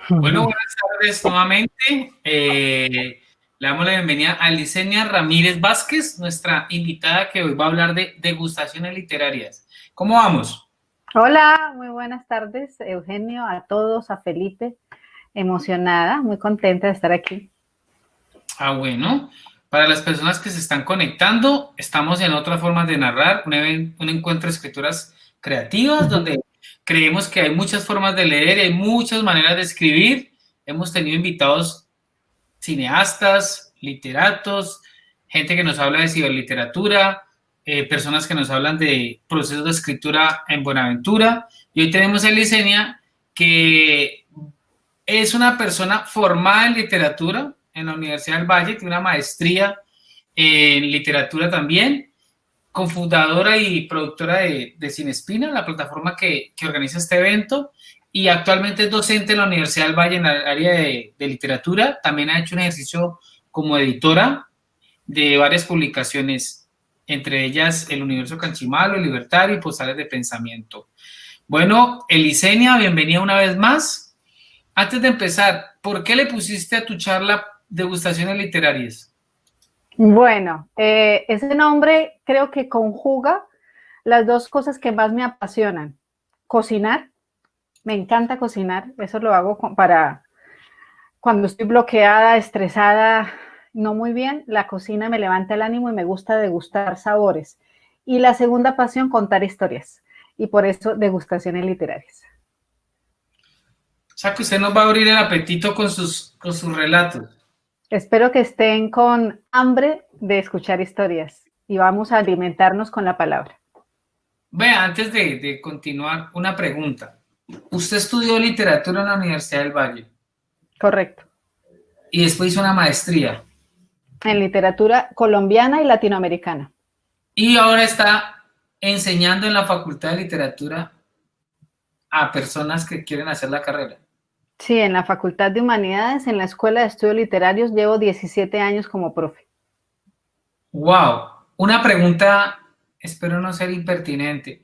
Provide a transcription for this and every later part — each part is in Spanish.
Bueno, buenas tardes nuevamente. Le damos la bienvenida a Licenia Ramírez Vázquez, nuestra invitada que hoy va a hablar de degustaciones literarias. ¿Cómo vamos? Hola, muy buenas tardes, Eugenio, a todos, a Felipe, emocionada, muy contenta de estar aquí. Bueno, para las personas que se están conectando, estamos en otras formas de narrar, un encuentro de escrituras creativas donde creemos que hay muchas formas de leer y hay muchas maneras de escribir. Hemos tenido invitados cineastas, literatos, gente que nos habla de ciberliteratura, personas que nos hablan de procesos de escritura en Buenaventura. Y hoy tenemos a Licenia, que es una persona formada en literatura en la Universidad del Valle, tiene una maestría en literatura también, cofundadora y productora de Cinespina, la plataforma que organiza este evento, y actualmente es docente en la Universidad del Valle en el área de literatura. También ha hecho un ejercicio como editora de varias publicaciones, entre ellas El Universo Canchimalo, El Libertario y Postales de Pensamiento. Bueno, Elisenia, bienvenida una vez más. Antes de empezar, ¿por qué le pusiste a tu charla degustaciones literarias? Bueno, ese nombre creo que conjuga las dos cosas que más me apasionan. Cocinar, me encanta cocinar, eso lo hago para cuando estoy bloqueada, estresada, no muy bien, la cocina me levanta el ánimo y me gusta degustar sabores. Y la segunda pasión, contar historias. Y por eso degustaciones literarias. O sea, que usted nos va a abrir el apetito con sus relatos. Espero que estén con hambre de escuchar historias y vamos a alimentarnos con la palabra. Vea, antes de continuar, una pregunta. Usted estudió literatura en la Universidad del Valle Correcto. y después hizo una maestría En literatura colombiana y latinoamericana. y ahora está enseñando en la Facultad de Literatura a personas que quieren hacer la carrera. Sí, en la Facultad de Humanidades, en la Escuela de Estudios Literarios, llevo 17 años como profe. ¡Wow! Una pregunta, espero no ser impertinente.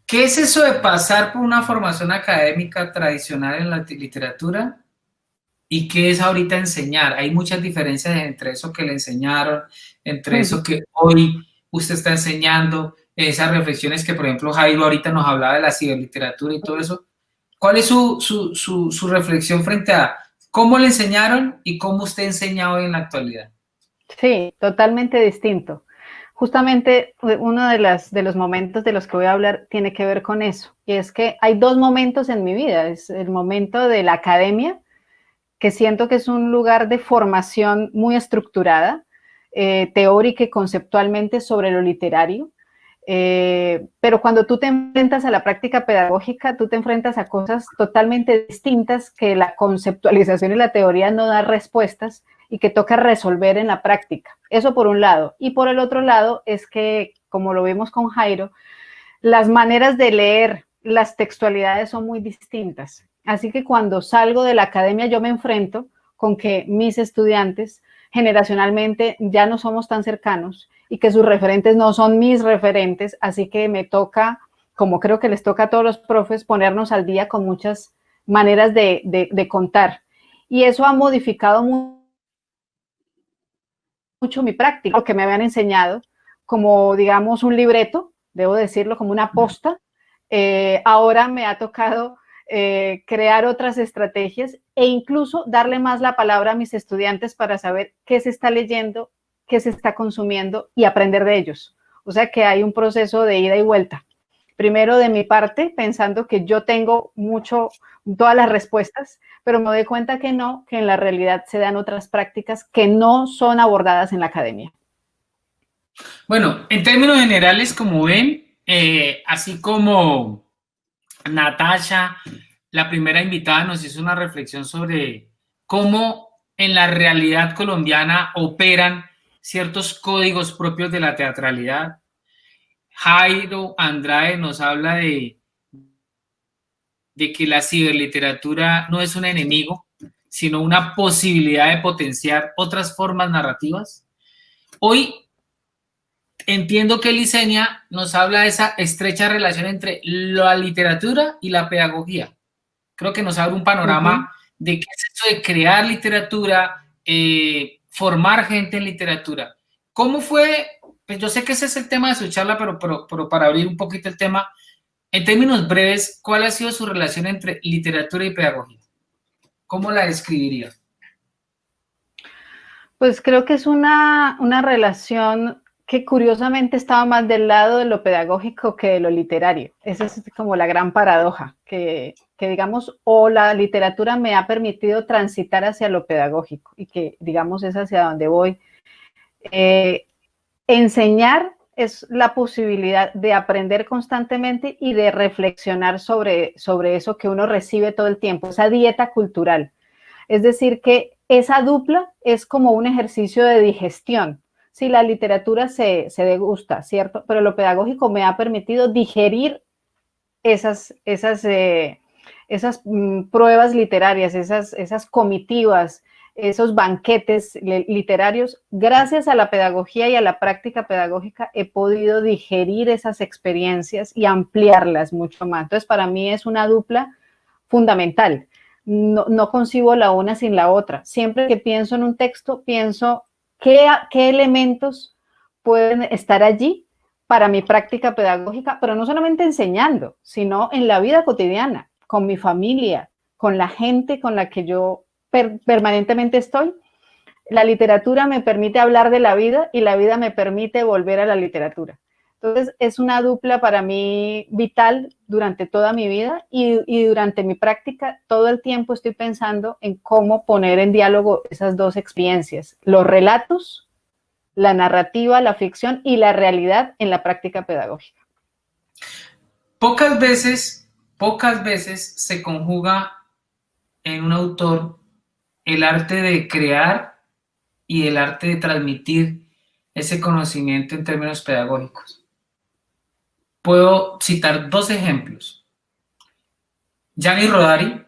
¿Qué es eso de pasar por una formación académica tradicional en la literatura y qué es ahorita enseñar? Hay muchas diferencias entre eso que le enseñaron, entre eso que hoy usted está enseñando, esas reflexiones que, por ejemplo, Jairo ahorita nos hablaba de la ciberliteratura y todo eso. ¿Cuál es su reflexión frente a cómo le enseñaron y cómo usted enseña hoy en la actualidad? Sí, totalmente distinto. Justamente uno de los momentos de los que voy a hablar tiene que ver con eso. Y es que hay dos momentos en mi vida. Es el momento de la academia, que siento que es un lugar de formación muy estructurada, teórica y conceptualmente sobre lo literario. Pero cuando tú te enfrentas a la práctica pedagógica, tú te enfrentas a cosas totalmente distintas que la conceptualización y la teoría no dan respuestas y que toca resolver en la práctica. Eso por un lado. Y por el otro lado es que, como lo vimos con Jairo, las maneras de leer las textualidades son muy distintas. Así que cuando salgo de la academia yo me enfrento con que mis estudiantes generacionalmente ya no somos tan cercanos y que sus referentes no son mis referentes, así que me toca, como creo que les toca a todos los profes, ponernos al día con muchas maneras de contar. Y eso ha modificado mucho mi práctica, lo que me habían enseñado, como digamos un libreto, debo decirlo, como una posta. Ahora me ha tocado crear otras estrategias e incluso darle más la palabra a mis estudiantes para saber qué se está leyendo, qué se está consumiendo y aprender de ellos. O sea que hay un proceso de ida y vuelta. Primero de mi parte, pensando que yo tengo todas las respuestas, pero me doy cuenta que no, que en la realidad se dan otras prácticas que no son abordadas en la academia. Bueno, en términos generales, como ven, así como Natasha, la primera invitada, nos hizo una reflexión sobre cómo en la realidad colombiana operan ciertos códigos propios de la teatralidad. Jairo Andrade nos habla de que la ciberliteratura no es un enemigo, sino una posibilidad de potenciar otras formas narrativas. Hoy entiendo que Licenia nos habla de esa estrecha relación entre la literatura y la pedagogía. Creo que nos abre un panorama de qué es eso de crear literatura, formar gente en literatura. ¿Cómo fue? Pues yo sé que ese es el tema de su charla, pero para abrir un poquito el tema, en términos breves, ¿cuál ha sido su relación entre literatura y pedagogía? ¿Cómo la describiría? Pues creo que es una relación que curiosamente estaba más del lado de lo pedagógico que de lo literario. Esa es como la gran paradoja, que digamos, o la literatura me ha permitido transitar hacia lo pedagógico y que digamos es hacia donde voy. Enseñar es la posibilidad de aprender constantemente y de reflexionar sobre eso que uno recibe todo el tiempo, esa dieta cultural. Es decir, que esa dupla es como un ejercicio de digestión. Sí, la literatura se degusta, ¿cierto? Pero lo pedagógico me ha permitido digerir esas pruebas literarias, esas comitivas, esos banquetes literarios. Gracias a la pedagogía y a la práctica pedagógica he podido digerir esas experiencias y ampliarlas mucho más. Entonces, para mí es una dupla fundamental. No concibo la una sin la otra. Siempre que pienso en un texto, pienso qué elementos pueden estar allí para mi práctica pedagógica, pero no solamente enseñando, sino en la vida cotidiana, con mi familia, con la gente con la que yo permanentemente estoy. La literatura me permite hablar de la vida y la vida me permite volver a la literatura. Entonces, es una dupla para mí vital durante toda mi vida y durante mi práctica todo el tiempo estoy pensando en cómo poner en diálogo esas dos experiencias, los relatos, la narrativa, la ficción y la realidad en la práctica pedagógica. Pocas veces se conjuga en un autor el arte de crear y el arte de transmitir ese conocimiento en términos pedagógicos. Puedo citar dos ejemplos. Gianni Rodari,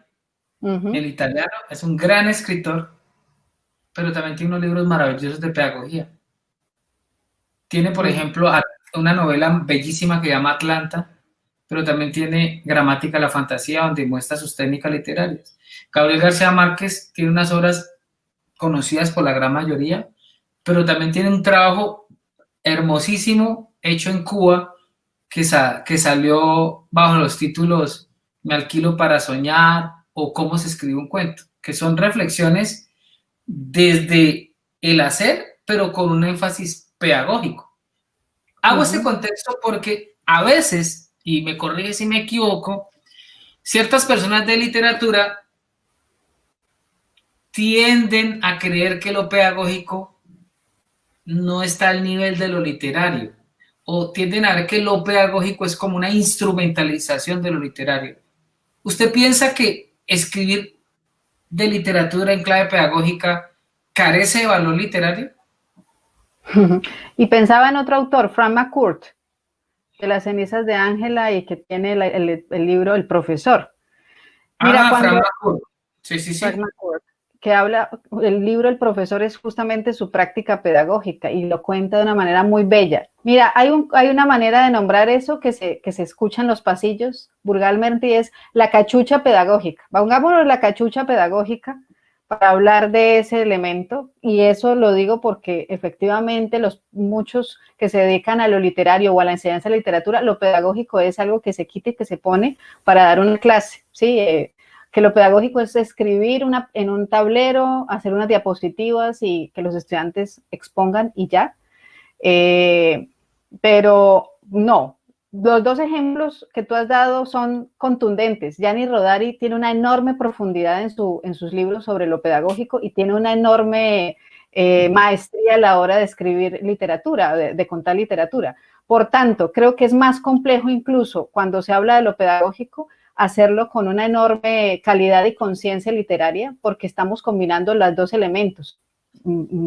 el italiano, es un gran escritor, pero también tiene unos libros maravillosos de pedagogía. Tiene, por ejemplo, una novela bellísima que se llama Atlanta, pero también tiene Gramática de la Fantasía, donde muestra sus técnicas literarias. Gabriel García Márquez tiene unas obras conocidas por la gran mayoría, pero también tiene un trabajo hermosísimo hecho en Cuba que salió bajo los títulos Me alquilo para soñar o Cómo se escribe un cuento, que son reflexiones desde el hacer, pero con un énfasis pedagógico. Hago este contexto porque a veces, y me corrige si me equivoco, ciertas personas de literatura tienden a creer que lo pedagógico no está al nivel de lo literario, o tienden a ver que lo pedagógico es como una instrumentalización de lo literario. ¿Usted piensa que escribir de literatura en clave pedagógica carece de valor literario? Y pensaba en otro autor, Frank McCourt, de Las cenizas de Ángela y que tiene el libro El profesor. Mira, Frank McCourt. Sí. Frank McCourt, que habla, el libro El profesor es justamente su práctica pedagógica y lo cuenta de una manera muy bella. Mira, hay una manera de nombrar eso que se escucha en los pasillos vulgarmente y es la cachucha pedagógica. Pongámoslo la cachucha pedagógica para hablar de ese elemento, y eso lo digo porque efectivamente muchos que se dedican a lo literario o a la enseñanza de literatura, lo pedagógico es algo que se quita y que se pone para dar una clase, ¿sí? Que lo pedagógico es escribir en un tablero, hacer unas diapositivas y que los estudiantes expongan y ya. Pero no, los dos ejemplos que tú has dado son contundentes. Gianni Rodari tiene una enorme profundidad en sus libros sobre lo pedagógico y tiene una enorme maestría a la hora de escribir literatura, de contar literatura. Por tanto, creo que es más complejo incluso cuando se habla de lo pedagógico hacerlo con una enorme calidad y conciencia literaria, porque estamos combinando los dos elementos,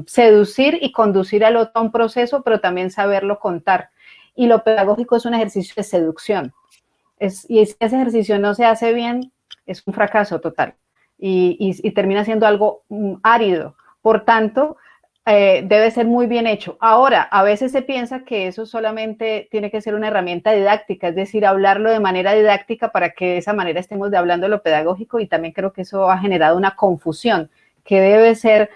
seducir y conducir al otro a un proceso, pero también saberlo contar. Y lo pedagógico es un ejercicio de seducción. Y si ese ejercicio no se hace bien, es un fracaso total y termina siendo algo árido. Por tanto, debe ser muy bien hecho. Ahora, a veces se piensa que eso solamente tiene que ser una herramienta didáctica, es decir, hablarlo de manera didáctica para que de esa manera estemos hablando de lo pedagógico, y también creo que eso ha generado una confusión, que debe ser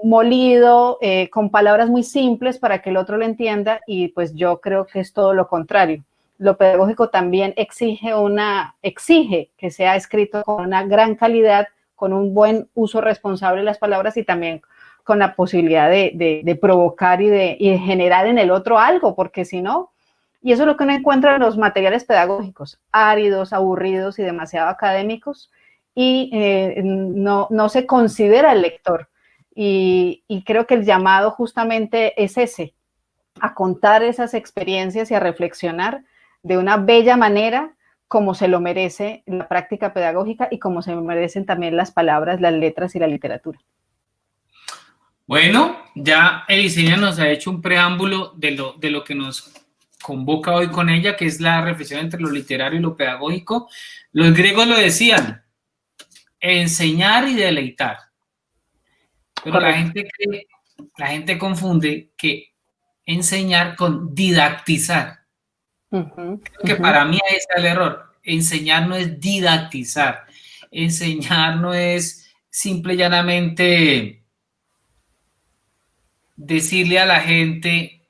molido con palabras muy simples para que el otro lo entienda, y pues yo creo que es todo lo contrario. Lo pedagógico también exige que sea escrito con una gran calidad, con un buen uso responsable de las palabras, y también con la posibilidad de provocar y de generar en el otro algo, porque si no, y eso es lo que uno encuentra en los materiales pedagógicos, áridos, aburridos y demasiado académicos, y no se considera el lector. Y creo que el llamado justamente es ese, a contar esas experiencias y a reflexionar de una bella manera, como se lo merece la práctica pedagógica y como se merecen también las palabras, las letras y la literatura. Bueno, ya Elisenia nos ha hecho un preámbulo de lo que nos convoca hoy con ella, que es la reflexión entre lo literario y lo pedagógico. Los griegos lo decían, enseñar y deleitar. Pero la gente confunde que enseñar con didactizar. Creo que para mí ahí está el error. Enseñar no es didactizar. Enseñar no es simple y llanamente decirle a la gente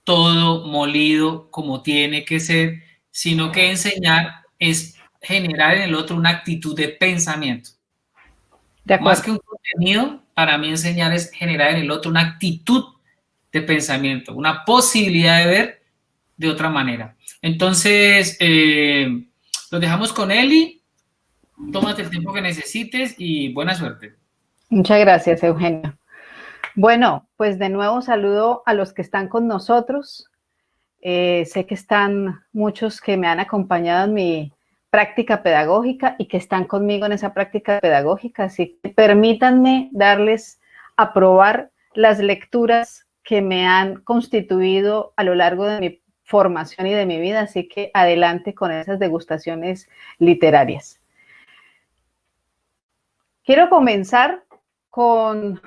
todo molido como tiene que ser, sino que enseñar es generar en el otro una actitud de pensamiento. Más que un contenido, para mí enseñar es generar en el otro una actitud de pensamiento, una posibilidad de ver de otra manera. Entonces, lo dejamos con Eli, tómate el tiempo que necesites y buena suerte. Muchas gracias, Eugenio. Bueno, pues de nuevo saludo a los que están con nosotros. Sé que están muchos que me han acompañado en mi práctica pedagógica y que están conmigo en esa práctica pedagógica, así que permítanme darles a probar las lecturas que me han constituido a lo largo de mi formación y de mi vida, así que adelante con esas degustaciones literarias. Quiero comenzar con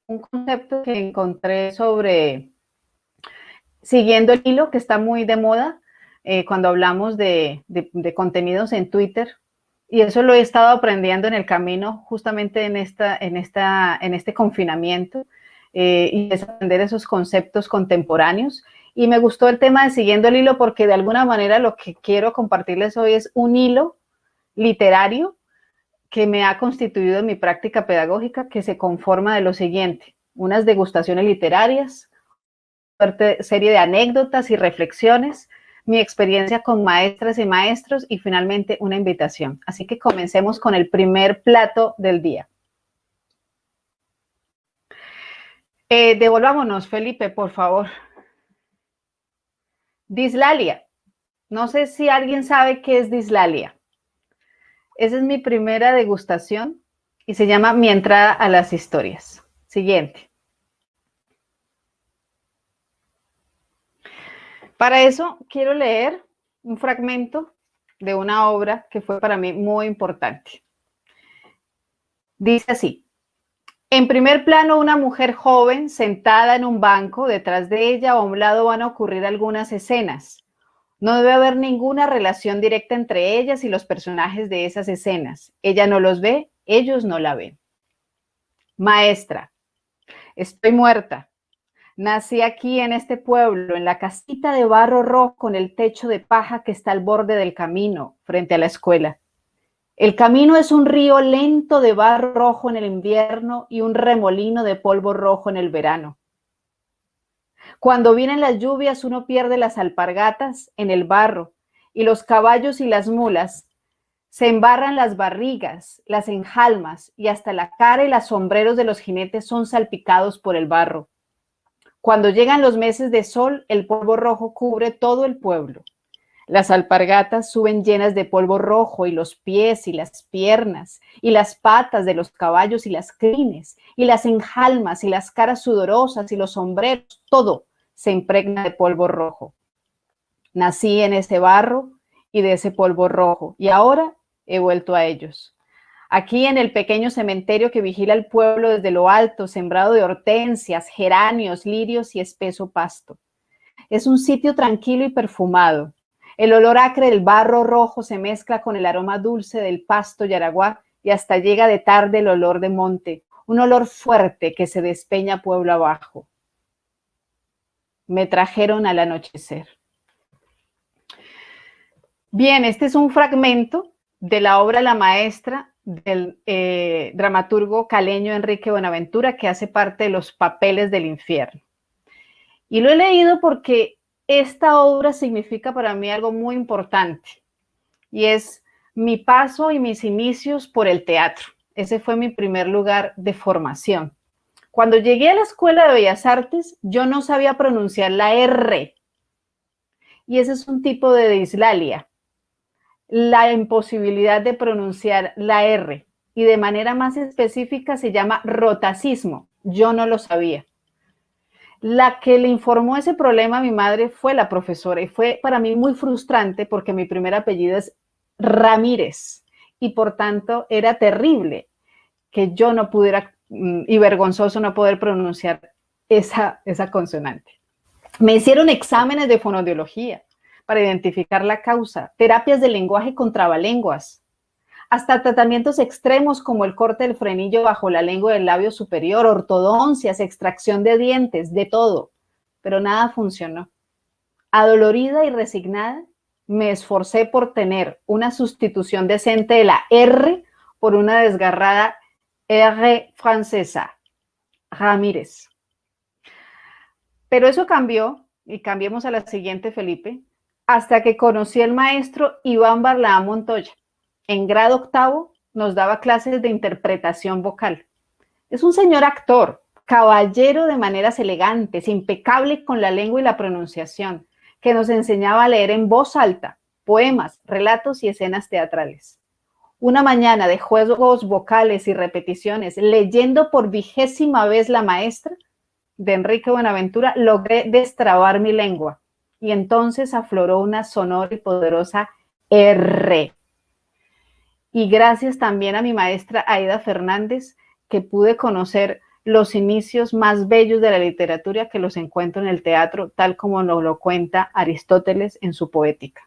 un concepto que encontré siguiendo el hilo que está muy de moda cuando hablamos de contenidos en Twitter, y eso lo he estado aprendiendo en el camino justamente en este confinamiento, y es aprender esos conceptos contemporáneos. Y me gustó el tema de siguiendo el hilo porque de alguna manera lo que quiero compartirles hoy es un hilo literario que me ha constituido en mi práctica pedagógica, que se conforma de lo siguiente: unas degustaciones literarias, serie de anécdotas y reflexiones, mi experiencia con maestras y maestros, y finalmente una invitación. Así que comencemos con el primer plato del día. Devolvámonos, Felipe, por favor. Dislalia. No sé si alguien sabe qué es dislalia. Esa es mi primera degustación y se llama Mi entrada a las historias. Siguiente. Para eso quiero leer un fragmento de una obra que fue para mí muy importante. Dice así: en primer plano, una mujer joven sentada en un banco. Detrás de ella o a un lado van a ocurrir algunas escenas. No debe haber ninguna relación directa entre ellas y los personajes de esas escenas. Ella no los ve, ellos no la ven. Maestra: estoy muerta. Nací aquí en este pueblo, en la casita de barro rojo con el techo de paja que está al borde del camino, frente a la escuela. El camino es un río lento de barro rojo en el invierno y un remolino de polvo rojo en el verano. Cuando vienen las lluvias, uno pierde las alpargatas en el barro y los caballos y las mulas se embarran las barrigas, las enjalmas, y hasta la cara y los sombreros de los jinetes son salpicados por el barro. Cuando llegan los meses de sol, el polvo rojo cubre todo el pueblo. Las alpargatas suben llenas de polvo rojo, y los pies y las piernas y las patas de los caballos y las crines y las enjalmas y las caras sudorosas y los sombreros, todo se impregna de polvo rojo. Nací en ese barro y de ese polvo rojo, y ahora he vuelto a ellos. Aquí en el pequeño cementerio que vigila el pueblo desde lo alto, sembrado de hortensias, geranios, lirios y espeso pasto. Es un sitio tranquilo y perfumado. El olor acre del barro rojo se mezcla con el aroma dulce del pasto yaraguá y hasta llega de tarde el olor de monte, un olor fuerte que se despeña pueblo abajo. Me trajeron al anochecer. Bien, este es un fragmento de la obra La Maestra del dramaturgo caleño Enrique Buenaventura, que hace parte de Los Papeles del Infierno. Y lo he leído porque esta obra significa para mí algo muy importante, y es mi paso y mis inicios por el teatro. Ese fue mi primer lugar de formación. Cuando llegué a la Escuela de Bellas Artes, yo no sabía pronunciar la R, y ese es un tipo de dislalia, la imposibilidad de pronunciar la R, y de manera más específica se llama rotacismo. Yo no lo sabía. La que le informó ese problema a mi madre fue la profesora, y fue para mí muy frustrante porque mi primer apellido es Ramírez y por tanto era terrible que yo no pudiera, y vergonzoso no poder pronunciar esa consonante. Me hicieron exámenes de fonoaudiología para identificar la causa, terapias de lenguaje con trabalenguas, hasta tratamientos extremos como el corte del frenillo bajo la lengua del labio superior, ortodoncias, extracción de dientes, de todo, pero nada funcionó. Adolorida y resignada, me esforcé por tener una sustitución decente de la R por una desgarrada R francesa, Ramírez. Pero eso cambió, y cambiemos a la siguiente, Felipe, hasta que conocí al maestro Iván Barlaá Montoya. En grado octavo nos daba clases de interpretación vocal. Es un señor actor, caballero de maneras elegantes, impecable con la lengua y la pronunciación, que nos enseñaba a leer en voz alta poemas, relatos y escenas teatrales. Una mañana de juegos vocales y repeticiones, leyendo por 20ª vez La Maestra de Enrique Buenaventura, logré destrabar mi lengua y entonces afloró una sonora y poderosa R. Y gracias también a mi maestra Aida Fernández, que pude conocer los inicios más bellos de la literatura que los encuentro en el teatro, tal como nos lo cuenta Aristóteles en su Poética.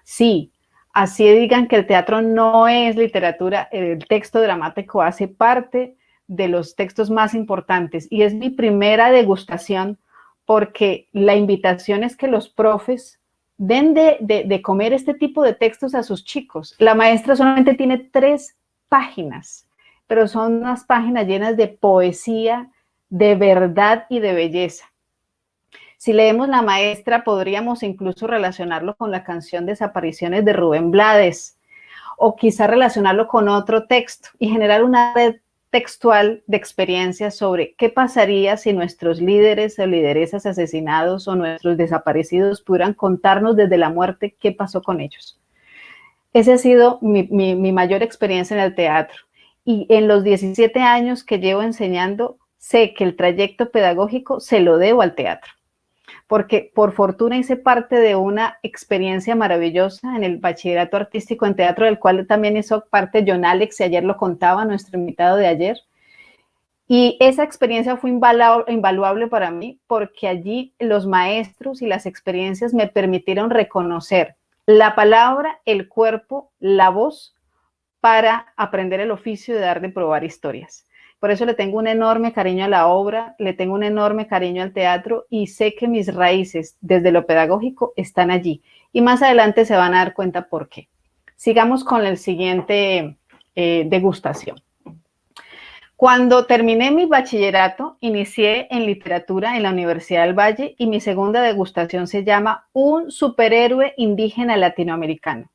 Sí, así digan que el teatro no es literatura, el texto dramático hace parte de los textos más importantes y es mi primera degustación porque la invitación es que los profes den de comer este tipo de textos a sus chicos. La maestra solamente tiene 3 páginas, pero son unas páginas llenas de poesía, de verdad y de belleza. Si leemos La Maestra, podríamos incluso relacionarlo con la canción Desapariciones de Rubén Blades, o quizá relacionarlo con otro texto y generar una red textual de experiencias sobre qué pasaría si nuestros líderes o lideresas asesinados o nuestros desaparecidos pudieran contarnos desde la muerte qué pasó con ellos. Esa ha sido mi mayor experiencia en el teatro. Y en los 17 años que llevo enseñando, sé que el trayecto pedagógico se lo debo al teatro. Porque por fortuna hice parte de una experiencia maravillosa en el bachillerato artístico en teatro, del cual también hizo parte John Alex, y ayer lo contaba, nuestro invitado de ayer. Y esa experiencia fue invaluable para mí, porque allí los maestros y las experiencias me permitieron reconocer la palabra, el cuerpo, la voz, para aprender el oficio de dar de probar historias. Por eso le tengo un enorme cariño a la obra, le tengo un enorme cariño al teatro y sé que mis raíces desde lo pedagógico están allí. Y más adelante se van a dar cuenta por qué. Sigamos con el siguiente degustación. Cuando terminé mi bachillerato, inicié en literatura en la Universidad del Valle y mi segunda degustación se llama Un superhéroe indígena latinoamericano.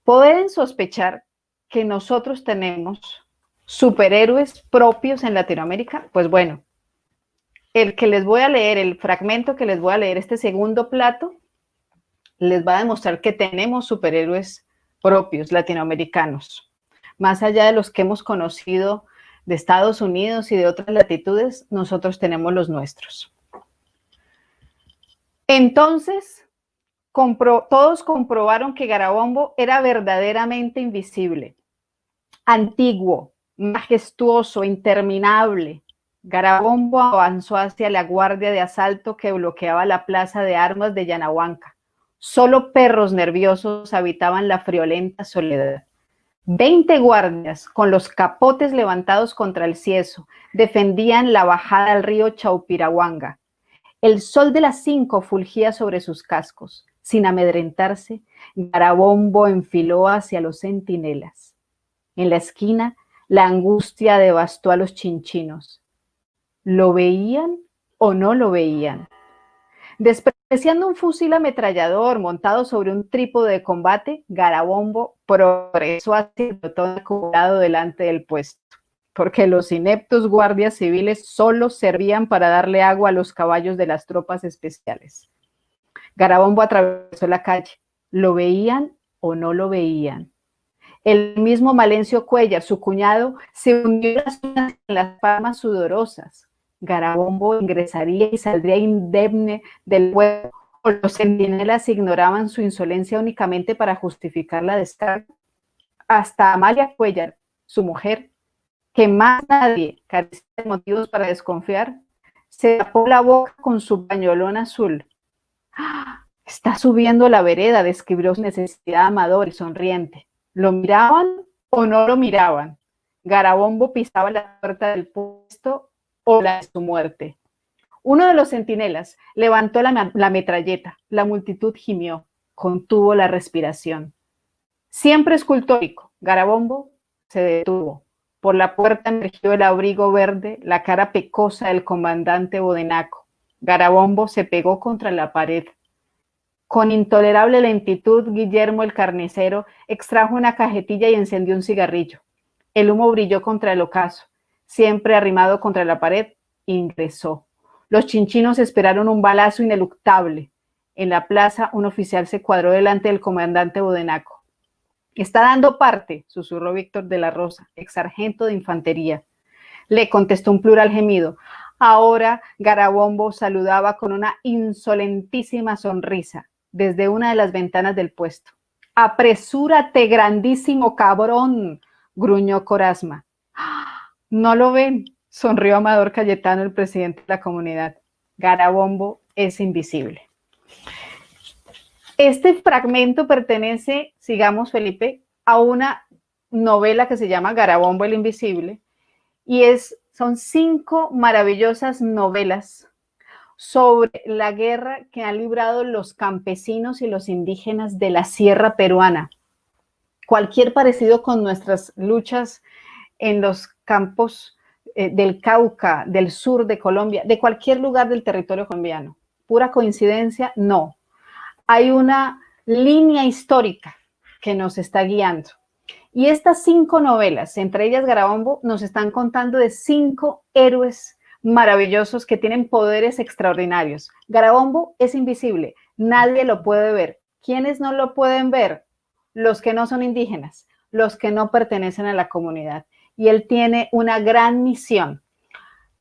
Pueden sospechar que nosotros tenemos superhéroes propios en Latinoamérica. Pues bueno, el que les voy a leer, el fragmento que les voy a leer, este segundo plato, les va a demostrar que tenemos superhéroes propios latinoamericanos. Más allá de los que hemos conocido de Estados Unidos y de otras latitudes, nosotros tenemos los nuestros. Entonces, todos comprobaron que Garabombo era verdaderamente invisible. Antiguo, majestuoso, interminable, Garabombo avanzó hacia la guardia de asalto que bloqueaba la plaza de armas de Yanahuanca. Solo perros nerviosos habitaban la friolenta soledad. 20 guardias, con los capotes levantados contra el cieso, defendían la bajada al río Chaupirahuanga. El sol de las 5 fulgía sobre sus cascos. Sin amedrentarse, Garabombo enfiló hacia los centinelas. En la esquina, la angustia devastó a los chinchinos. ¿Lo veían o no lo veían? Despreciando un fusil ametrallador montado sobre un trípode de combate, Garabombo progresó hacia el botón acumulado delante del puesto, porque los ineptos guardias civiles solo servían para darle agua a los caballos de las tropas especiales. Garabombo atravesó la calle. ¿Lo veían o no lo veían? El mismo Malencio Cuellar, su cuñado, se hundió en las palmas sudorosas. Garabombo ingresaría y saldría indemne del pueblo, o los centinelas ignoraban su insolencia únicamente para justificar la descarga. Hasta Amalia Cuellar, su mujer, que más nadie carecía de motivos para desconfiar, se tapó la boca con su pañolón azul. ¡Ah! Está subiendo la vereda, describió su necesidad amador y sonriente. ¿Lo miraban o no lo miraban? Garabombo pisaba la puerta del puesto o la de su muerte. Uno de los centinelas levantó la metralleta. La multitud gimió, contuvo la respiración. Siempre escultórico, Garabombo se detuvo. Por la puerta emergió el abrigo verde, la cara pecosa del comandante Bodenaco. Garabombo se pegó contra la pared. Con intolerable lentitud, Guillermo el carnicero extrajo una cajetilla y encendió un cigarrillo. El humo brilló contra el ocaso. Siempre arrimado contra la pared, ingresó. Los chinchinos esperaron un balazo ineluctable. En la plaza, un oficial se cuadró delante del comandante Bodenaco. «Está dando parte», susurró Víctor de la Rosa, ex sargento de infantería. Le contestó un plural gemido. Ahora Garabombo saludaba con una insolentísima sonrisa desde una de las ventanas del puesto. «Apresúrate, grandísimo cabrón», gruñó Corasma. «No lo ven», sonrió Amador Cayetano, el presidente de la comunidad. Garabombo es invisible. Este fragmento pertenece, sigamos Felipe, a una novela que se llama Garabombo el Invisible, y son 5 maravillosas novelas sobre la guerra que han librado los campesinos y los indígenas de la sierra peruana. Cualquier parecido con nuestras luchas en los campos del Cauca, del sur de Colombia, de cualquier lugar del territorio colombiano. ¿Pura coincidencia? No. Hay una línea histórica que nos está guiando. Y estas 5 novelas, entre ellas Garabombo, nos están contando de 5 héroes maravillosos que tienen poderes extraordinarios. Garabombo es invisible, nadie lo puede ver. ¿Quiénes no lo pueden ver? Los que no son indígenas, los que no pertenecen a la comunidad. Y él tiene una gran misión: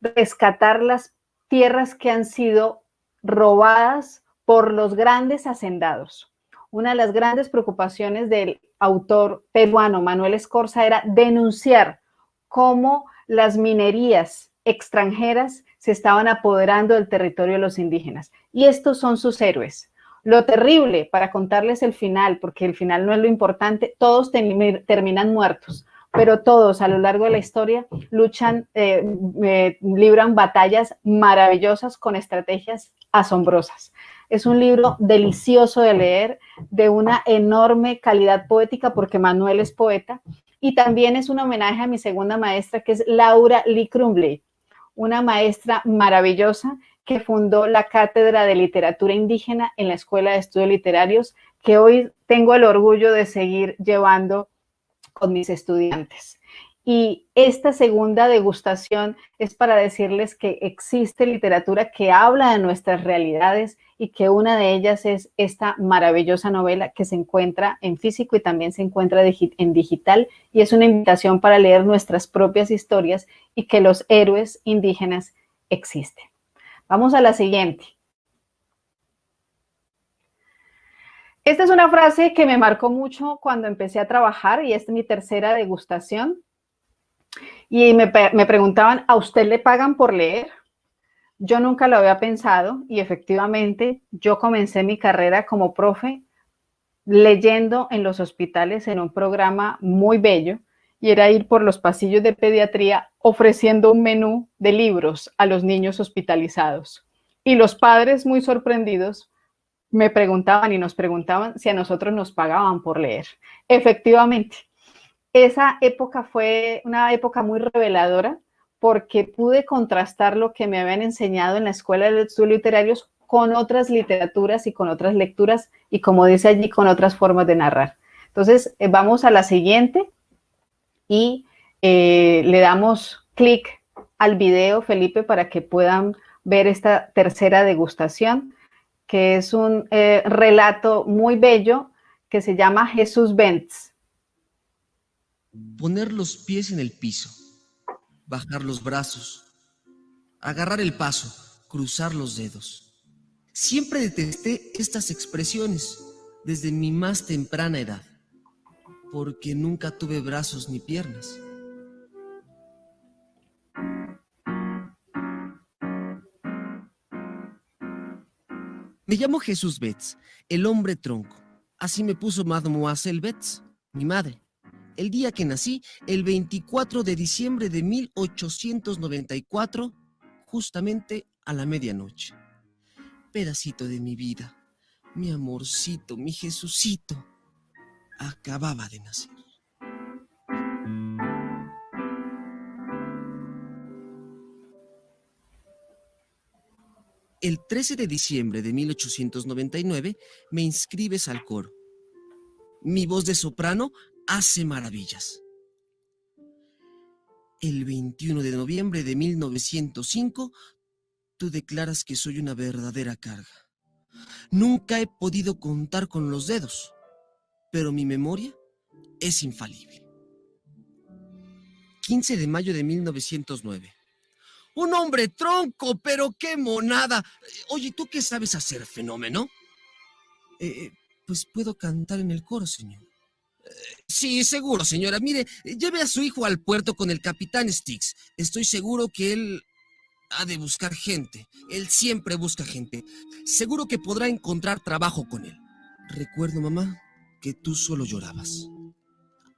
rescatar las tierras que han sido robadas por los grandes hacendados. Una de las grandes preocupaciones del autor peruano Manuel Escorza era denunciar cómo las minerías extranjeras se estaban apoderando del territorio de los indígenas. Y estos son sus héroes. Lo terrible, para contarles el final, porque el final no es lo importante, todos terminan muertos, pero todos a lo largo de la historia luchan, libran batallas maravillosas con estrategias asombrosas. Es un libro delicioso de leer, de una enorme calidad poética, porque Manuel es poeta, y también es un homenaje a mi segunda maestra, que es Laura Lee Crumbley, una maestra maravillosa que fundó la Cátedra de Literatura Indígena en la Escuela de Estudios Literarios, que hoy tengo el orgullo de seguir llevando con mis estudiantes. Y esta segunda degustación es para decirles que existe literatura que habla de nuestras realidades y que una de ellas es esta maravillosa novela que se encuentra en físico y también se encuentra en digital, y es una invitación para leer nuestras propias historias y que los héroes indígenas existen. Vamos a la siguiente. Esta es una frase que me marcó mucho cuando empecé a trabajar y es mi tercera degustación. Y me preguntaban, ¿a usted le pagan por leer? Yo nunca lo había pensado y efectivamente yo comencé mi carrera como profe leyendo en los hospitales en un programa muy bello y era ir por los pasillos de pediatría ofreciendo un menú de libros a los niños hospitalizados. Y los padres muy sorprendidos me preguntaban y nos preguntaban si a nosotros nos pagaban por leer. Efectivamente, esa época fue una época muy reveladora porque pude contrastar lo que me habían enseñado en la Escuela de Estudios Literarios con otras literaturas y con otras lecturas y, como dice allí, con otras formas de narrar. Entonces, vamos a la siguiente y le damos clic al video, Felipe, para que puedan ver esta tercera degustación, que es un relato muy bello que se llama Jesús Bents. Poner los pies en el piso, bajar los brazos, agarrar el paso, cruzar los dedos. Siempre detesté estas expresiones desde mi más temprana edad, porque nunca tuve brazos ni piernas. Me llamo Jesús Betts, el hombre tronco. Así me puso Mademoiselle Betts, mi madre. El día que nací, el 24 de diciembre de 1894, justamente a la medianoche. Pedacito de mi vida, mi amorcito, mi Jesucito, acababa de nacer. El 13 de diciembre de 1899 me inscribes al coro. Mi voz de soprano hace maravillas. El 21 de noviembre de 1905, tú declaras que soy una verdadera carga. Nunca he podido contar con los dedos, pero mi memoria es infalible. 15 de mayo de 1909. ¡Un hombre tronco, pero qué monada! Oye, ¿tú qué sabes hacer, fenómeno? Pues puedo cantar en el coro, señor. Sí, seguro, señora. Mire, lleve a su hijo al puerto con el capitán Sticks. Estoy seguro que él ha de buscar gente. Él siempre busca gente. Seguro que podrá encontrar trabajo con él. Recuerdo, mamá, que tú solo llorabas.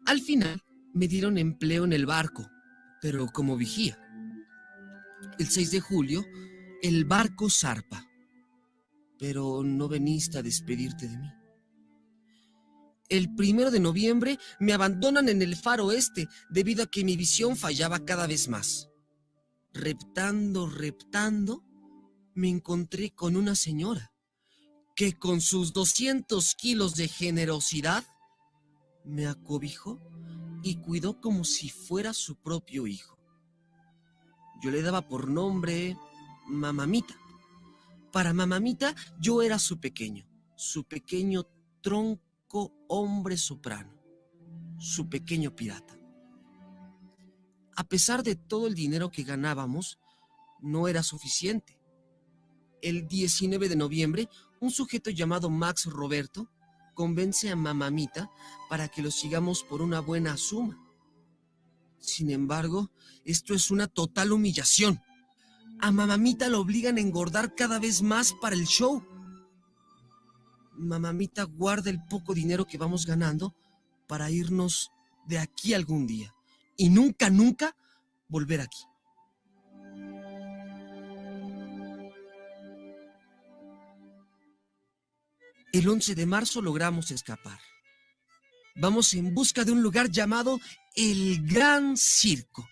Al final, me dieron empleo en el barco, pero como vigía. El 6 de julio, el barco zarpa, pero no veniste a despedirte de mí. El 1 de noviembre me abandonan en el faro este debido a que mi visión fallaba cada vez más. Reptando, me encontré con una señora que con sus 200 kilos de generosidad me acobijó y cuidó como si fuera su propio hijo. Yo le daba por nombre Mamamita. Para Mamamita yo era su pequeño tronco hombre soprano, su pequeño pirata. A pesar de todo el dinero que ganábamos, no era suficiente. El 19 de noviembre, un sujeto llamado Max Roberto convence a Mamamita para que lo sigamos por una buena suma. Sin embargo, esto es una total humillación. A Mamamita lo obligan a engordar cada vez más para el show. Mamamita guarda el poco dinero que vamos ganando para irnos de aquí algún día y nunca volver aquí. El 11 de marzo logramos escapar. Vamos en busca de un lugar llamado El Gran Circo,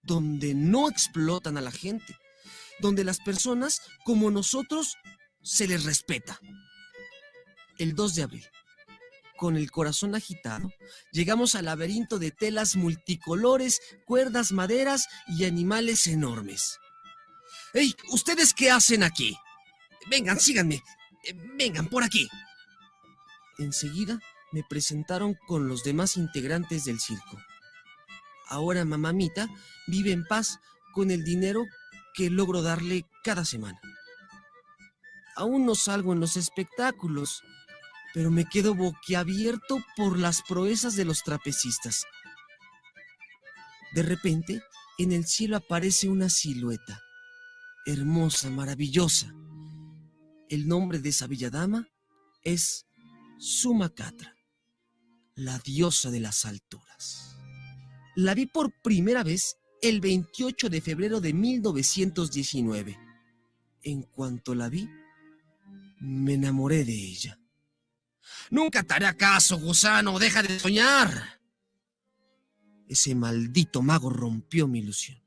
donde no explotan a la gente, donde las personas como nosotros se les respeta. El 2 de abril, con el corazón agitado, llegamos al laberinto de telas multicolores, cuerdas, maderas y animales enormes. ¡Ey! ¿Ustedes qué hacen aquí? Vengan, síganme. Vengan por aquí. Enseguida me presentaron con los demás integrantes del circo. Ahora Mamamita vive en paz con el dinero que logro darle cada semana. Aún no salgo en los espectáculos, pero me quedo boquiabierto por las proezas de los trapecistas. De repente, en el cielo aparece una silueta, hermosa, maravillosa. El nombre de esa bella dama es Suma Catra, la diosa de las alturas. La vi por primera vez el 28 de febrero de 1919. En cuanto la vi, me enamoré de ella. Nunca te haré caso, gusano, deja de soñar. Ese maldito mago rompió mi ilusión.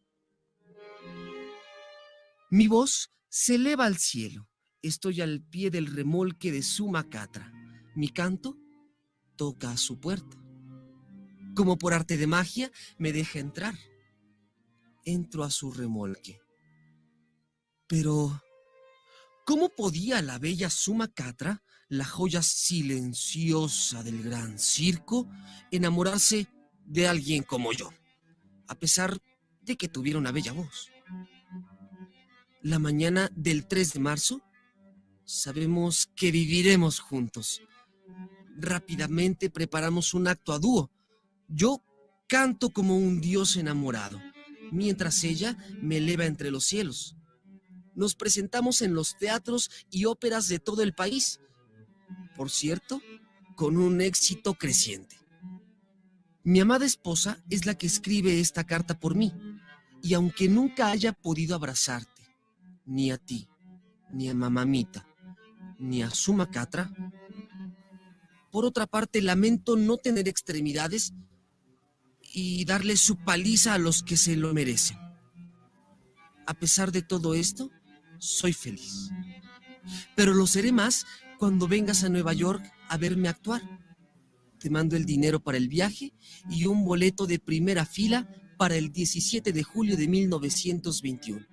Mi voz se eleva al cielo. Estoy al pie del remolque de Suma Catra. Mi canto toca a su puerta. Como por arte de magia, me deja entrar. Entro a su remolque. Pero, ¿cómo podía la bella Suma Catra, la joya silenciosa del gran circo, enamorarse de alguien como yo, a pesar de que tuviera una bella voz? La mañana del 3 de marzo, sabemos que viviremos juntos. Rápidamente preparamos un acto a dúo. Yo canto como un dios enamorado, mientras ella me eleva entre los cielos. Nos presentamos en los teatros y óperas de todo el país. Por cierto, con un éxito creciente. Mi amada esposa es la que escribe esta carta por mí, y aunque nunca haya podido abrazarte, ni a ti, ni a mamamita, ni a Suma Catra, por otra parte lamento no tener extremidades y darle su paliza a los que se lo merecen. A pesar de todo esto, soy feliz. Pero lo seré más cuando vengas a Nueva York a verme actuar. Te mando el dinero para el viaje y un boleto de primera fila para el 17 de julio de 1921.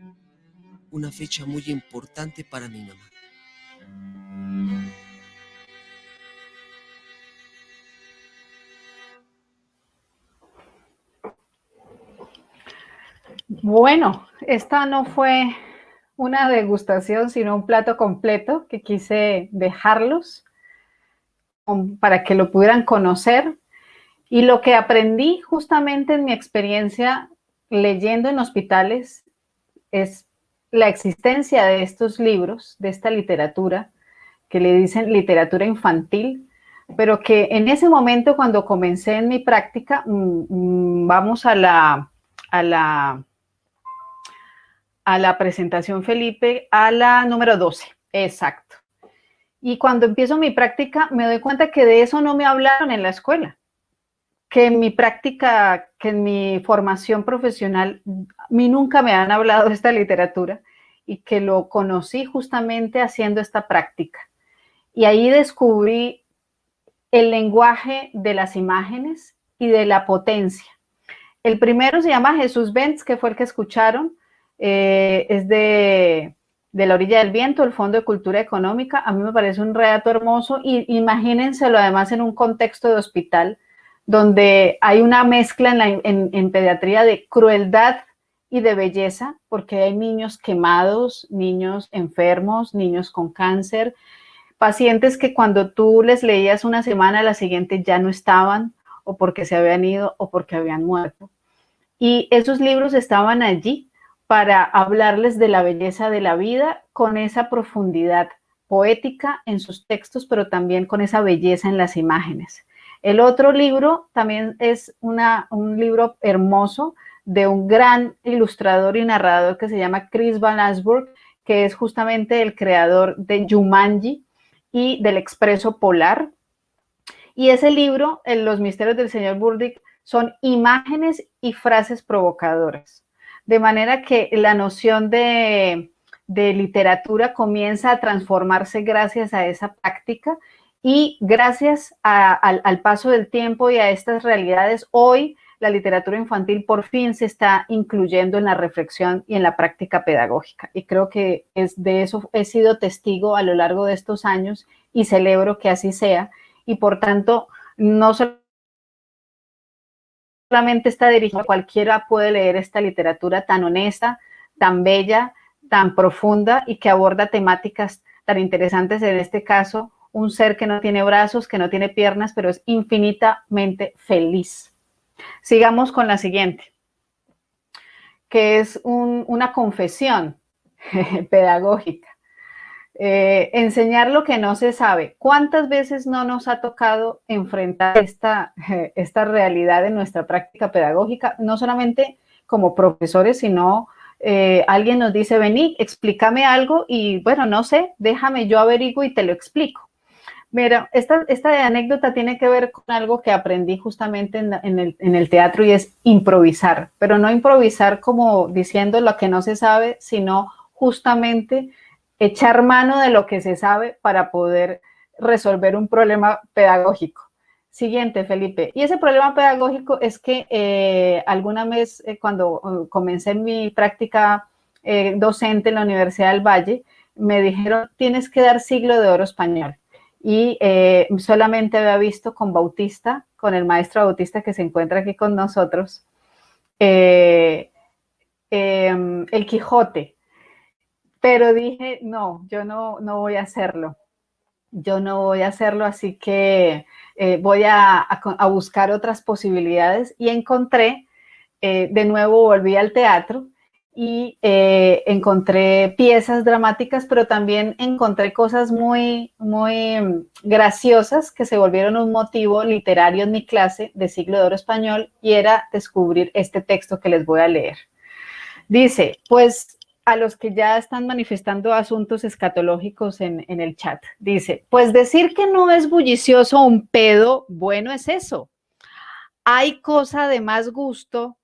Una fecha muy importante para mi mamá. Bueno, esta no fue una degustación, sino un plato completo que quise dejarlos para que lo pudieran conocer. Y lo que aprendí justamente en mi experiencia leyendo en hospitales es la existencia de estos libros, de esta literatura, que le dicen literatura infantil, pero que en ese momento cuando comencé en mi práctica, vamos a la presentación, Felipe, a la número 12, exacto. Y cuando empiezo mi práctica me doy cuenta que de eso no me hablaron en la escuela, que en mi práctica, que en mi formación profesional, a mí nunca me han hablado de esta literatura y que lo conocí justamente haciendo esta práctica. Y ahí descubrí el lenguaje de las imágenes y de la potencia. El primero se llama Jesús Benz, que fue el que escucharon, es de La orilla del viento, el Fondo de Cultura Económica. A mí me parece un relato hermoso y imagínenselo además en un contexto de hospital donde hay una mezcla en pediatría de crueldad y de belleza, porque hay niños quemados, niños enfermos, niños con cáncer, pacientes que cuando tú les leías una semana, la siguiente ya no estaban, o porque se habían ido, o porque habían muerto. Y esos libros estaban allí para hablarles de la belleza de la vida con esa profundidad poética en sus textos, pero también con esa belleza en las imágenes. El otro libro también es un libro hermoso de un gran ilustrador y narrador que se llama Chris Van Allsburg, que es justamente el creador de Jumanji y del Expreso Polar. Y ese libro, Los misterios del señor Burdick, son imágenes y frases provocadoras. De manera que la noción de literatura comienza a transformarse gracias a esa práctica y gracias al paso del tiempo y a estas realidades. Hoy la literatura infantil por fin se está incluyendo en la reflexión y en la práctica pedagógica. Y creo que de eso he sido testigo a lo largo de estos años y celebro que así sea. Y por tanto, no solamente está dirigido, cualquiera puede leer esta literatura tan honesta, tan bella, tan profunda y que aborda temáticas tan interesantes, en este caso, un ser que no tiene brazos, que no tiene piernas, pero es infinitamente feliz. Sigamos con la siguiente, que es una confesión pedagógica. Enseñar lo que no se sabe. ¿Cuántas veces no nos ha tocado enfrentar esta realidad en nuestra práctica pedagógica? No solamente como profesores, sino alguien nos dice, vení, explícame algo y bueno, no sé, déjame, yo averiguo y te lo explico. Mira, esta anécdota tiene que ver con algo que aprendí justamente en el teatro y es improvisar, pero no improvisar como diciendo lo que no se sabe, sino justamente echar mano de lo que se sabe para poder resolver un problema pedagógico. Siguiente, Felipe. Y ese problema pedagógico es que alguna vez cuando comencé mi práctica docente en la Universidad del Valle, me dijeron, tienes que dar siglo de oro español. Y solamente había visto con Bautista, con el maestro Bautista que se encuentra aquí con nosotros, el Quijote. Pero dije, no, yo no voy a hacerlo. Yo no voy a hacerlo, así que voy a buscar otras posibilidades y encontré, de nuevo volví al teatro y encontré piezas dramáticas, pero también encontré cosas muy, muy graciosas que se volvieron un motivo literario en mi clase de Siglo de Oro Español y era descubrir este texto que les voy a leer. Dice, pues a los que ya están manifestando asuntos escatológicos en el chat, dice, pues decir que no es bullicioso un pedo, bueno es eso. Hay cosa de más gusto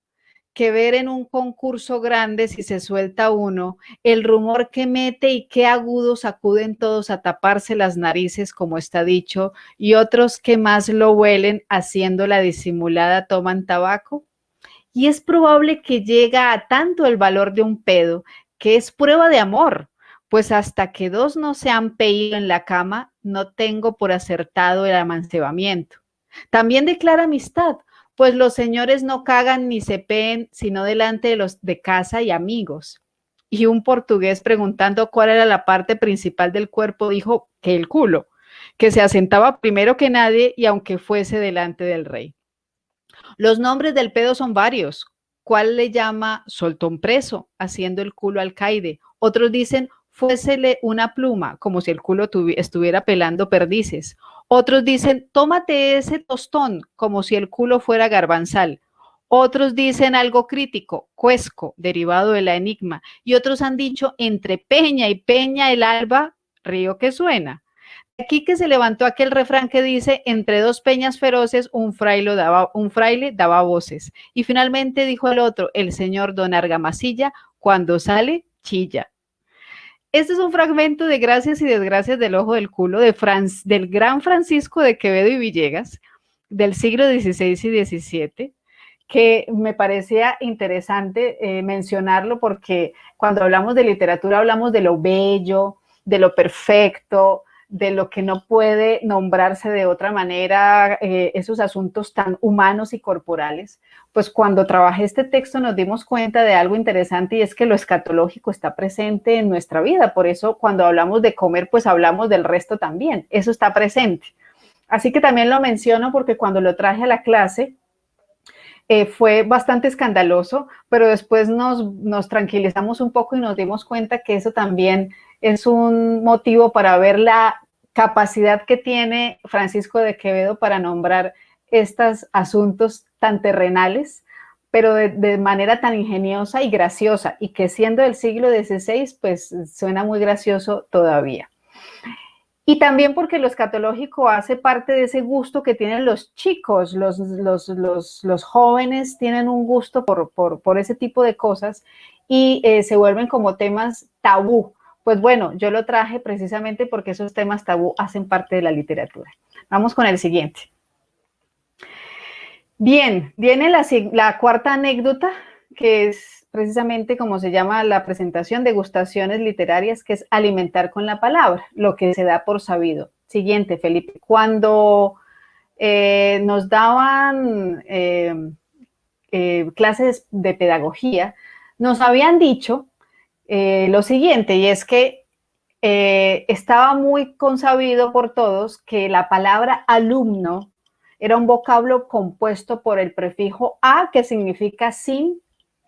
que ver en un concurso grande, si se suelta uno, el rumor que mete y qué agudos acuden todos a taparse las narices, como está dicho, y otros que más lo huelen haciendo la disimulada toman tabaco. Y es probable que llega a tanto el valor de un pedo, que es prueba de amor, pues hasta que dos no se han peído en la cama, no tengo por acertado el amancebamiento. También declara amistad, pues los señores no cagan ni se peen, sino delante de los de casa y amigos. Y un portugués preguntando cuál era la parte principal del cuerpo, dijo que el culo, que se asentaba primero que nadie y aunque fuese delante del rey. Los nombres del pedo son varios. ¿Cuál le llama soltón preso, haciendo el culo al caide? Otros dicen, fuésele una pluma, como si el culo estuviera pelando perdices. Otros dicen, tómate ese tostón, como si el culo fuera garbanzal. Otros dicen algo crítico, cuesco, derivado de la enigma. Y otros han dicho, entre peña y peña el alba, río que suena. Aquí que se levantó aquel refrán que dice, entre dos peñas feroces un fraile daba voces. Y finalmente dijo el otro, el señor don Argamasilla, cuando sale, chilla. Este es un fragmento de Gracias y Desgracias del Ojo del Culo del gran Francisco de Quevedo y Villegas, del siglo XVI y XVII, que me parecía interesante mencionarlo porque cuando hablamos de literatura hablamos de lo bello, de lo perfecto, de lo que no puede nombrarse de otra manera, esos asuntos tan humanos y corporales. Pues cuando trabajé este texto nos dimos cuenta de algo interesante y es que lo escatológico está presente en nuestra vida. Por eso cuando hablamos de comer, pues hablamos del resto también. Eso está presente. Así que también lo menciono porque cuando lo traje a la clase, fue bastante escandaloso, pero después nos tranquilizamos un poco y nos dimos cuenta que eso también es un motivo para ver la capacidad que tiene Francisco de Quevedo para nombrar estos asuntos tan terrenales, pero de manera tan ingeniosa y graciosa, y que siendo del siglo XVI, pues suena muy gracioso todavía. Y también porque lo escatológico hace parte de ese gusto que tienen los chicos, los jóvenes tienen un gusto por ese tipo de cosas y se vuelven como temas tabú. Pues bueno, yo lo traje precisamente porque esos temas tabú hacen parte de la literatura. Vamos con el siguiente. Bien, viene la cuarta anécdota, que es precisamente como se llama la presentación, degustaciones literarias, que es alimentar con la palabra, lo que se da por sabido. Siguiente, Felipe. Cuando nos daban clases de pedagogía, nos habían dicho lo siguiente, y es que estaba muy consabido por todos que la palabra alumno era un vocablo compuesto por el prefijo a, que significa sin,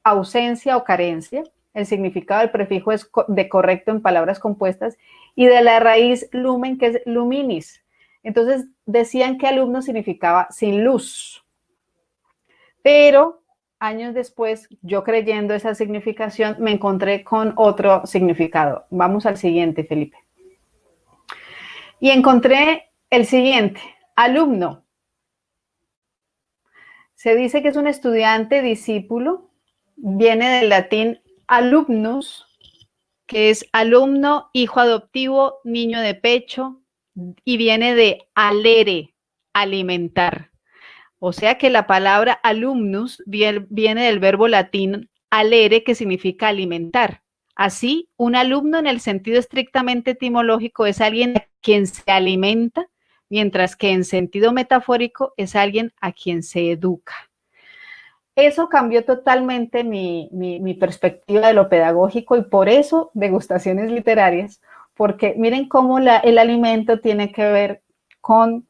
ausencia o carencia. El significado del prefijo es de correcto en palabras compuestas, y de la raíz lumen, que es luminis. Entonces decían que alumno significaba sin luz. Pero años después, yo creyendo esa significación, me encontré con otro significado. Vamos al siguiente, Felipe. Y encontré el siguiente: alumno. Se dice que es un estudiante, discípulo, viene del latín alumnus, que es alumno, hijo adoptivo, niño de pecho, y viene de alere, alimentar. O sea que la palabra alumnus viene del verbo latín alere, que significa alimentar. Así, un alumno en el sentido estrictamente etimológico es alguien a quien se alimenta, mientras que en sentido metafórico es alguien a quien se educa. Eso cambió totalmente mi perspectiva de lo pedagógico, y por eso degustaciones literarias, porque miren cómo el alimento tiene que ver con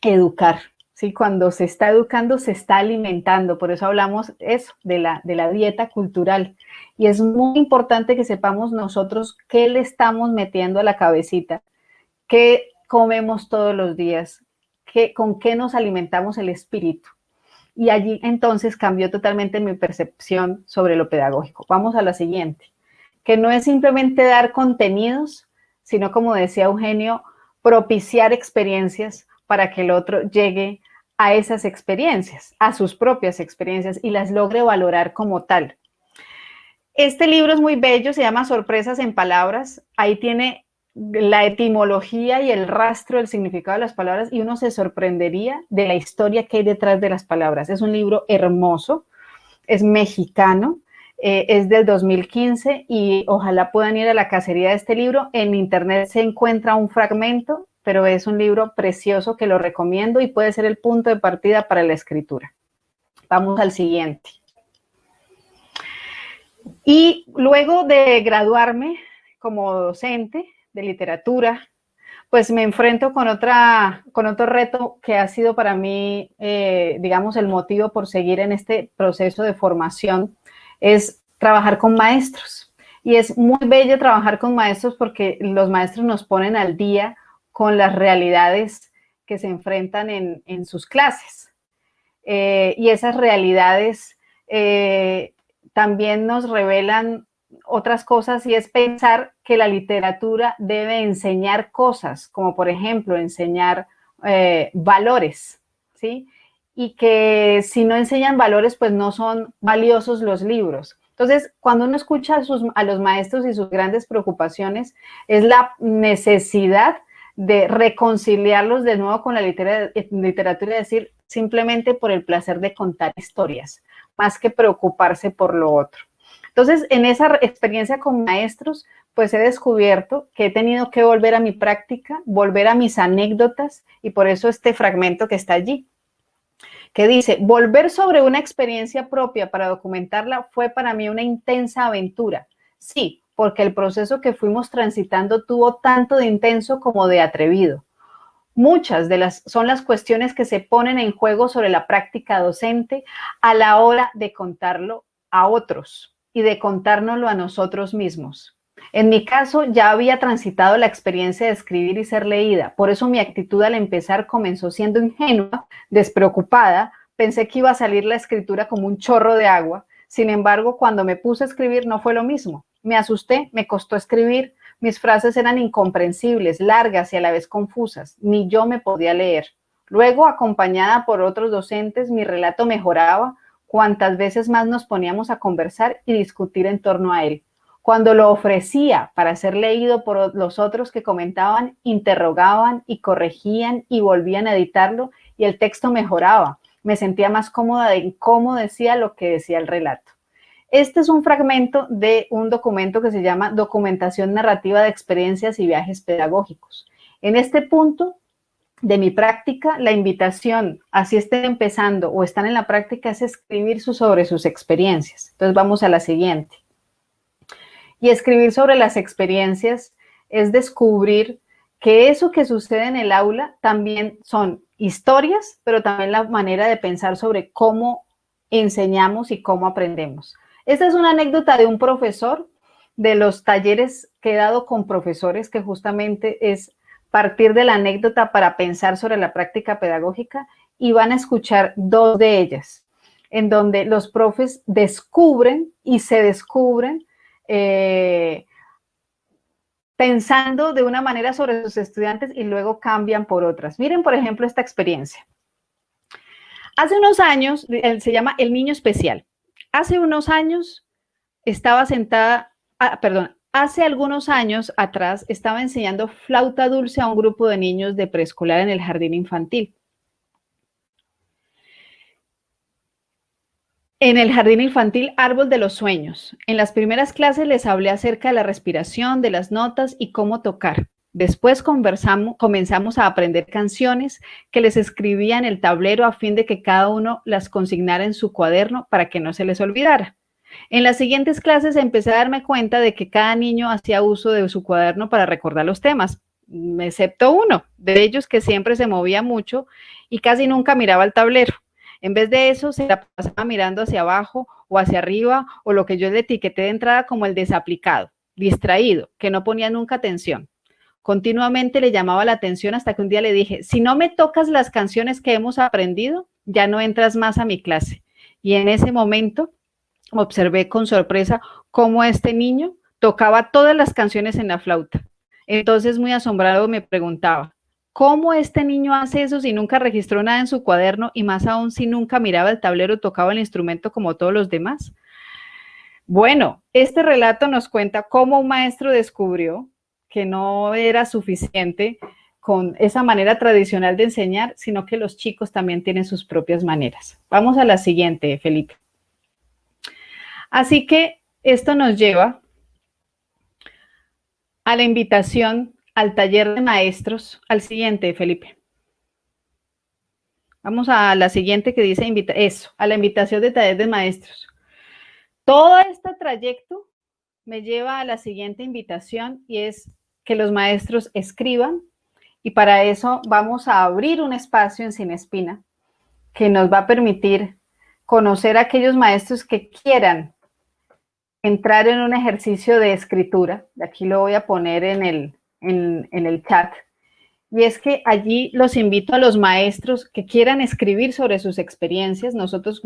educar. ¿Sí? Cuando se está educando, se está alimentando. Por eso hablamos eso, de la dieta cultural. Y es muy importante que sepamos nosotros qué le estamos metiendo a la cabecita, qué comemos todos los días, con qué nos alimentamos el espíritu. Y allí entonces cambió totalmente mi percepción sobre lo pedagógico. Vamos a la siguiente, que no es simplemente dar contenidos, sino, como decía Eugenio, propiciar experiencias para que el otro llegue a esas experiencias, a sus propias experiencias, y las logre valorar como tal. Este libro es muy bello, se llama Sorpresas en Palabras. Ahí tiene la etimología y el rastro del significado de las palabras, y uno se sorprendería de la historia que hay detrás de las palabras. Es un libro hermoso, es mexicano, es del 2015, y ojalá puedan ir a la cacería de este libro. En internet se encuentra un fragmento, pero es un libro precioso que lo recomiendo y puede ser el punto de partida para la escritura. Vamos al siguiente. Y luego de graduarme como docente de literatura, pues me enfrento con otro reto que ha sido para mí, digamos, el motivo por seguir en este proceso de formación, es trabajar con maestros. Y es muy bello trabajar con maestros porque los maestros nos ponen al día con las realidades que se enfrentan en sus clases. Y esas realidades también nos revelan otras cosas, y es pensar que la literatura debe enseñar cosas, como por ejemplo enseñar valores, ¿sí? Y que si no enseñan valores, pues no son valiosos los libros. Entonces, cuando uno escucha a los maestros y sus grandes preocupaciones, es la necesidad de reconciliarlos de nuevo con la literatura, y decir, simplemente por el placer de contar historias, más que preocuparse por lo otro. Entonces, en esa experiencia con maestros, pues he descubierto que he tenido que volver a mi práctica, volver a mis anécdotas, y por eso este fragmento que está allí, que dice: volver sobre una experiencia propia para documentarla fue para mí una intensa aventura. Sí, porque el proceso que fuimos transitando tuvo tanto de intenso como de atrevido. Muchas son las cuestiones que se ponen en juego sobre la práctica docente a la hora de contarlo a otros y de contárnoslo a nosotros mismos. En mi caso, ya había transitado la experiencia de escribir y ser leída, por eso mi actitud al empezar comenzó siendo ingenua, despreocupada. Pensé que iba a salir la escritura como un chorro de agua. Sin embargo, cuando me puse a escribir no fue lo mismo. Me asusté, me costó escribir. Mis frases eran incomprensibles, largas y a la vez confusas. Ni yo me podía leer. Luego, acompañada por otros docentes, mi relato mejoraba cuantas veces más nos poníamos a conversar y discutir en torno a él. Cuando lo ofrecía para ser leído por los otros que comentaban, interrogaban y corregían y volvían a editarlo, y el texto mejoraba. Me sentía más cómoda de cómo decía lo que decía el relato. Este es un fragmento de un documento que se llama Documentación Narrativa de Experiencias y Viajes Pedagógicos. En este punto de mi práctica, la invitación, así estén empezando o están en la práctica, es escribir sobre sus experiencias. Entonces vamos a la siguiente. Y escribir sobre las experiencias es descubrir que eso que sucede en el aula también son historias, pero también la manera de pensar sobre cómo enseñamos y cómo aprendemos. Esta es una anécdota de un profesor, de los talleres que he dado con profesores, que justamente es partir de la anécdota para pensar sobre la práctica pedagógica, y van a escuchar dos de ellas, en donde los profes descubren y se descubren pensando de una manera sobre sus estudiantes y luego cambian por otras. Miren, por ejemplo, esta experiencia. Hace unos años, se llama El Niño Especial. Hace unos años estaba sentada, hace algunos años atrás estaba enseñando flauta dulce a un grupo de niños de preescolar en el jardín infantil. En el jardín infantil Árbol de los Sueños. En las primeras clases les hablé acerca de la respiración, de las notas y cómo tocar. Después comenzamos a aprender canciones que les escribía en el tablero a fin de que cada uno las consignara en su cuaderno para que no se les olvidara. En las siguientes clases empecé a darme cuenta de que cada niño hacía uso de su cuaderno para recordar los temas, excepto uno de ellos que siempre se movía mucho y casi nunca miraba el tablero. En vez de eso, se la pasaba mirando hacia abajo o hacia arriba, o lo que yo le etiqueté de entrada como el desaplicado, distraído, que no ponía nunca atención. Continuamente le llamaba la atención hasta que un día le dije, si no me tocas las canciones que hemos aprendido, ya no entras más a mi clase. Y en ese momento observé con sorpresa cómo este niño tocaba todas las canciones en la flauta. Entonces, muy asombrado, me preguntaba, ¿cómo este niño hace eso si nunca registró nada en su cuaderno y más aún si nunca miraba el tablero o tocaba el instrumento como todos los demás? Bueno, este relato nos cuenta cómo un maestro descubrió que no era suficiente con esa manera tradicional de enseñar, sino que los chicos también tienen sus propias maneras. Vamos a la siguiente, Felipe. Así que esto nos lleva a la invitación al taller de maestros, al siguiente, Felipe. Vamos a la siguiente que dice a la invitación de taller de maestros. Todo este trayecto me lleva a la siguiente invitación y es que los maestros escriban, y para eso vamos a abrir un espacio en Sin Espina que nos va a permitir conocer a aquellos maestros que quieran entrar en un ejercicio de escritura. Aquí lo voy a poner en el chat, y es que allí los invito a los maestros que quieran escribir sobre sus experiencias. Nosotros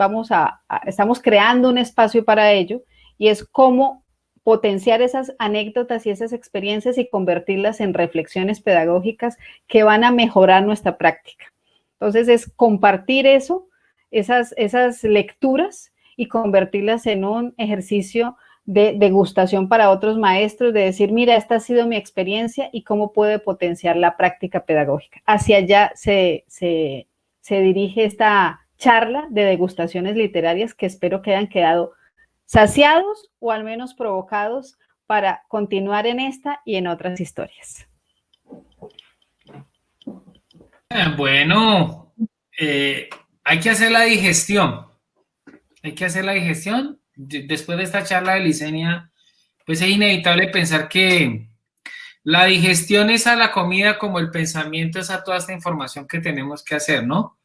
estamos creando un espacio para ello, y es cómo potenciar esas anécdotas y esas experiencias y convertirlas en reflexiones pedagógicas que van a mejorar nuestra práctica. Entonces es compartir esas lecturas y convertirlas en un ejercicio de degustación para otros maestros, de decir, mira, esta ha sido mi experiencia y cómo puede potenciar la práctica pedagógica. Hacia allá se dirige esta charla de degustaciones literarias, que espero que hayan quedado saciados o al menos provocados para continuar en esta y en otras historias. Bueno, hay que hacer la digestión. Hay que hacer la digestión. Después de esta charla de Licenia, pues es inevitable pensar que la digestión es a la comida como el pensamiento es a toda esta información que tenemos que hacer, ¿no?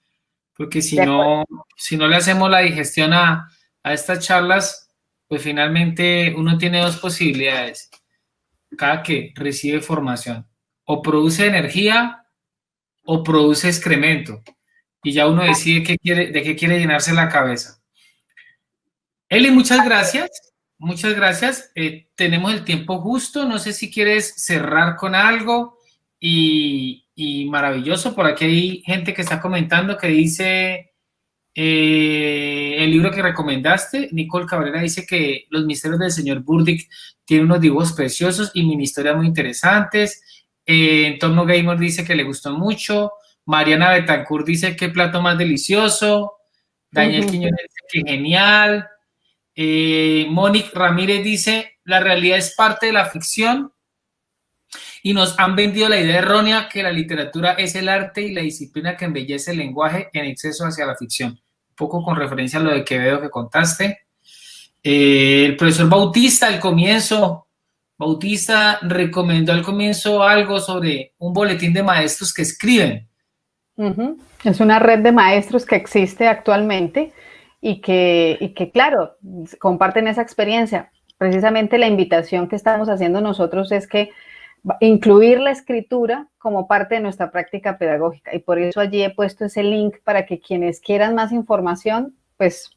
Porque si no le hacemos la digestión a estas charlas, pues finalmente uno tiene dos posibilidades. Cada que recibe formación, o produce energía o produce excremento, y ya uno decide de qué quiere llenarse la cabeza. Eli, muchas gracias. Muchas gracias. Tenemos el tiempo justo. No sé si quieres cerrar con algo. Y maravilloso. Por aquí hay gente que está comentando que dice el libro que recomendaste. Nicole Cabrera dice que Los misterios del señor Burdick tiene unos dibujos preciosos y mini historias muy interesantes. Entorno Gamer dice que le gustó mucho. Mariana Betancourt dice qué plato más delicioso. Daniel Quiñones dice que genial. Mónica Ramírez dice, la realidad es parte de la ficción y nos han vendido la idea errónea que la literatura es el arte y la disciplina que embellece el lenguaje en exceso hacia la ficción. Un poco con referencia a lo de Quevedo que contaste. El profesor Bautista al comienzo Bautista recomendó al comienzo algo sobre un boletín de maestros que escriben. Es una red de maestros que existe actualmente y que, claro, comparten esa experiencia. Precisamente la invitación que estamos haciendo nosotros es que incluir la escritura como parte de nuestra práctica pedagógica, y por eso allí he puesto ese link para que quienes quieran más información, pues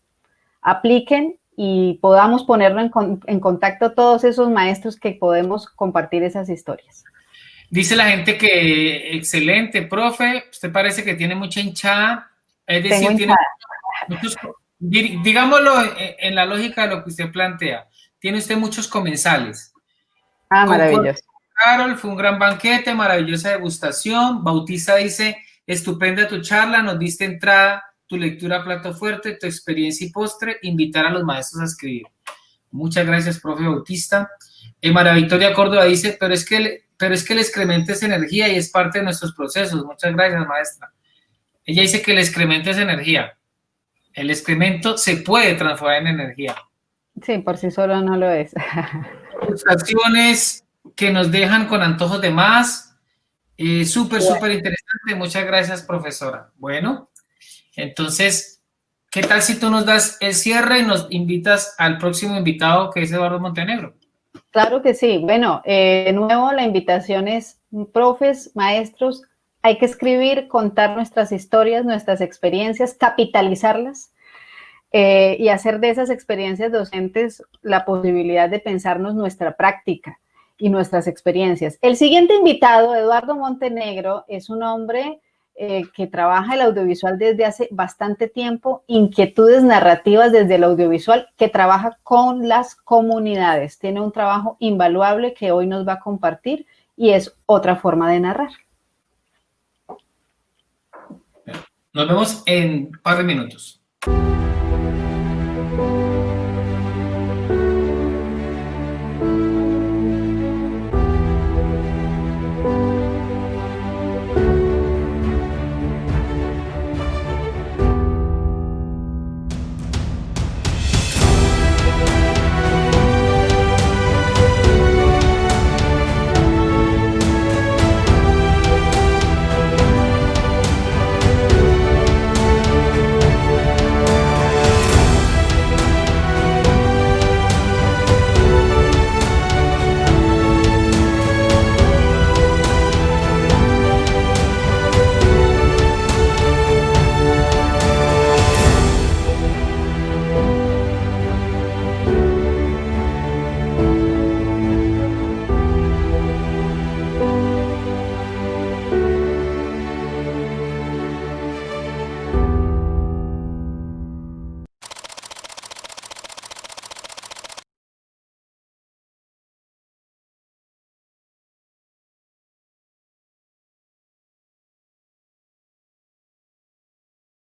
apliquen y podamos ponerlo en contacto todos esos maestros que podemos compartir esas historias. Dice la gente que excelente, profe, usted parece que tiene mucha hinchada, es decir, Tengo tiene hinchada. muchos, digámoslo en la lógica de lo que usted plantea, tiene usted muchos comensales. Ah, Concuerdo maravilloso. con Carol, fue un gran banquete, maravillosa degustación. Bautista dice, estupenda tu charla, nos diste entrada, tu lectura plato fuerte, tu experiencia y postre, invitar a los maestros a escribir. Muchas gracias, profe Bautista. Mara Victoria Córdoba dice, pero es que el excremento es energía y es parte de nuestros procesos. Muchas gracias, maestra. Ella dice que el excremento es energía. El excremento se puede transformar en energía. Sí, por sí solo no lo es. Ilustraciones que nos dejan con antojos de más. Súper interesante. Muchas gracias, profesora. Bueno, entonces, ¿qué tal si tú nos das el cierre y nos invitas al próximo invitado, que es Eduardo Montenegro? Claro que sí. Bueno, de nuevo la invitación es, profes, maestros, hay que escribir, contar nuestras historias, nuestras experiencias, capitalizarlas y hacer de esas experiencias docentes la posibilidad de pensarnos nuestra práctica y nuestras experiencias. El siguiente invitado, Eduardo Montenegro, es un hombre que trabaja el audiovisual desde hace bastante tiempo, inquietudes narrativas desde el audiovisual, que trabaja con las comunidades. Tiene un trabajo invaluable que hoy nos va a compartir y es otra forma de narrar. Nos vemos en un par de minutos.